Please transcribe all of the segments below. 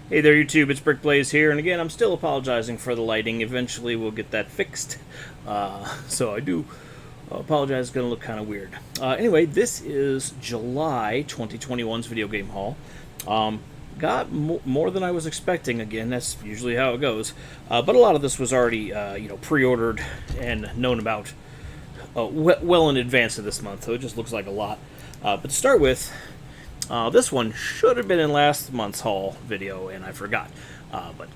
Hey there, YouTube. It's BrickBlaze here, and again, I'm still apologizing for the lighting. Eventually, we'll get that fixed. So I do apologize. It's going to look kind of weird. Anyway, this is July 2021's video game haul. Got more than I was expecting. Again, that's usually how it goes. But a lot of this was already, pre-ordered and known about well in advance of this month. So it just looks like a lot. But to start with. This one should have been in last month's haul video, and I forgot. But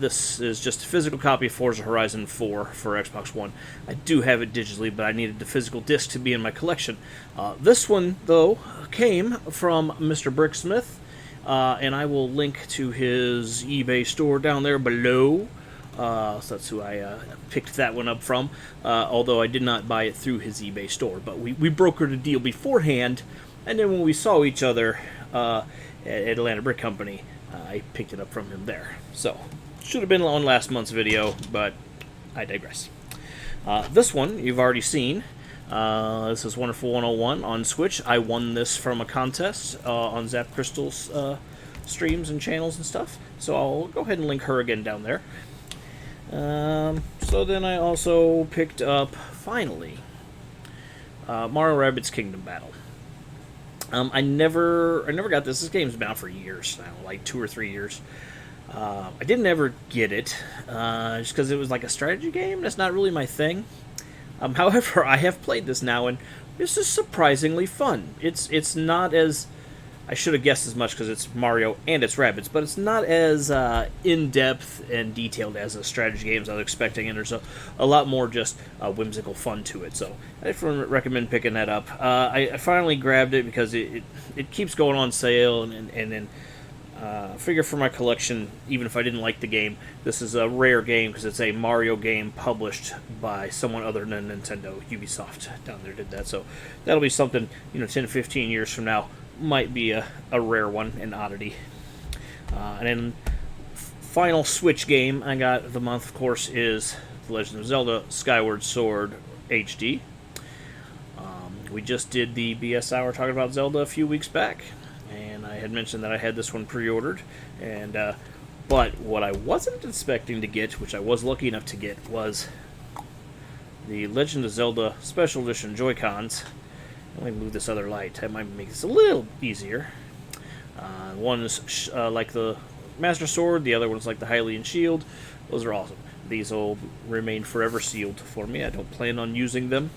this is just a physical copy of Forza Horizon 4 for Xbox One. I do have it digitally, but I needed the physical disc to be in my collection. This one, though, came from Mr. Bricksmith, and I will link to his eBay store down there below. So that's who I picked that one up from, although I did not buy it through his eBay store. But we brokered a deal beforehand. And then when we saw each other at Atlanta Brick Company, I picked it up from him there. So, should have been on last month's video, but I digress. This one you've already seen. This is Wonderful 101 on Switch. I won this from a contest on Zap Crystal's streams and channels and stuff. So I'll go ahead and link her again down there. So then I also picked up, finally, Mario Rabbids Kingdom Battle. I never got this. This game's been out for years now, like 2 or 3 years. I didn't ever get it, just because it was like a strategy game. That's not really my thing. However, I have played this now, and this is surprisingly fun. It's not as... I should have guessed as much because it's Mario and it's Rabbids, but it's not as in-depth and detailed as a strategy game as I was expecting, and there's a lot more just whimsical fun to it. So I recommend picking that up. I finally grabbed it because it keeps going on sale, and then figure for my collection, even if I didn't like the game, this is a rare game because it's a Mario game published by someone other than Nintendo. Ubisoft down there did that, so that'll be something, 10 to 15 years from now. Might be a rare one, an oddity. And then final Switch game I got of the month, of course, is The Legend of Zelda Skyward Sword HD. We just did the BS Hour talking about Zelda a few weeks back, and I had mentioned that I had this one pre-ordered. And but what I wasn't expecting to get, which I was lucky enough to get, was the Legend of Zelda Special Edition Joy-Cons. Let me move this other light. That might make this a little easier. One is like the Master Sword. The other one's like the Hylian Shield. Those are awesome. These will remain forever sealed for me. I don't plan on using them.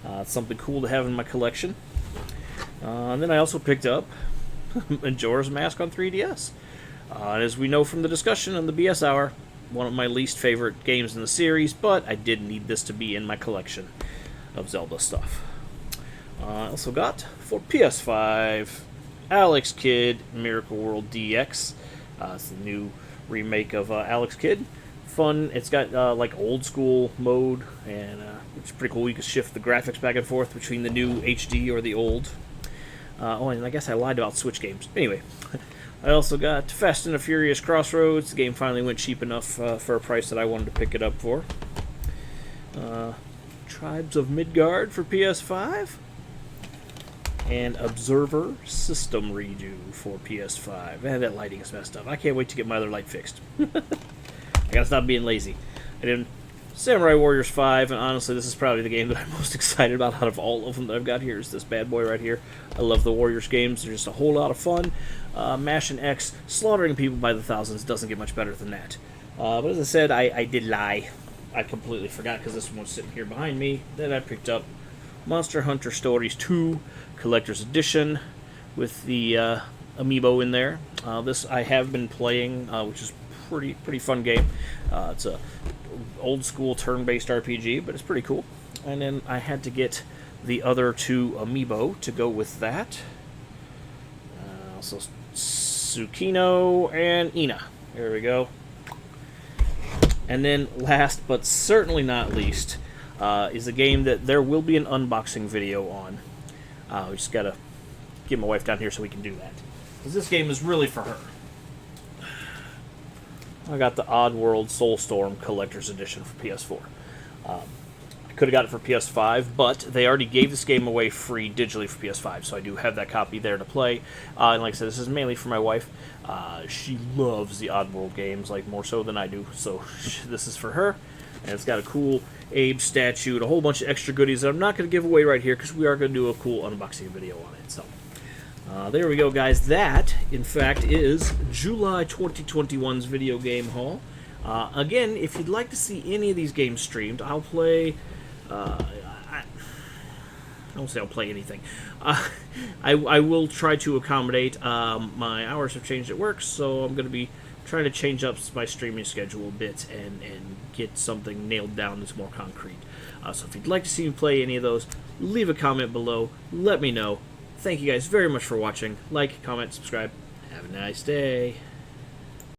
It's something cool to have in my collection. And then I also picked up Majora's Mask on 3DS. As we know from the discussion on the BS Hour, one of my least favorite games in the series, but I did need this to be in my collection of Zelda stuff. I also got, for PS5, Alex Kidd Miracle World DX. It's the new remake of Alex Kidd. Fun. It's got like old school mode, and it's pretty cool. You can shift the graphics back and forth between the new HD or the old. And I guess I lied about Switch games. Anyway, I also got Fast and the Furious Crossroads. The game finally went cheap enough for a price that I wanted to pick it up for. Tribes of Midgard for PS5. And Observer System Redo for PS5. Man, that lighting is messed up. I can't wait to get my other light fixed. I gotta stop being lazy. And then Samurai Warriors 5, and honestly, this is probably the game that I'm most excited about out of all of them that I've got here, is this bad boy right here. I love the Warriors games. They're just a whole lot of fun. Mashing X, slaughtering people by the thousands doesn't get much better than that. But as I said, I did lie. I completely forgot because this one's sitting here behind me. Then I picked up Monster Hunter Stories 2 Collector's Edition with the amiibo in there. This I have been playing, which is pretty fun game. It's a old school turn-based RPG, but it's pretty cool. And then I had to get the other 2 amiibo to go with that. Also Tsukino and Ina. There we go. And then last but certainly not least is a game that there will be an unboxing video on. We just gotta get my wife down here so we can do that. Because this game is really for her. I got the Oddworld Soulstorm Collector's Edition for PS4. I Could have got it for PS5, but they already gave this game away free digitally for PS5, so I do have that copy there to play. And like I said, this is mainly for my wife. She loves the Oddworld games, like more so than I do, so this is for her. And it's got a cool Abe statue and a whole bunch of extra goodies that I'm not going to give away right here because we are going to do a cool unboxing video on it. So there we go, guys. That, in fact, is July 2021's video game haul. Again, if you'd like to see any of these games streamed, I'll play... I won't say I'll play anything. I will try to accommodate. My hours have changed at work, so I'm going to be trying to change up my streaming schedule a bit and get something nailed down that's more concrete. So if you'd like to see me play any of those, leave a comment below. Let me know. Thank you guys very much for watching. Like, comment, subscribe. Have a nice day.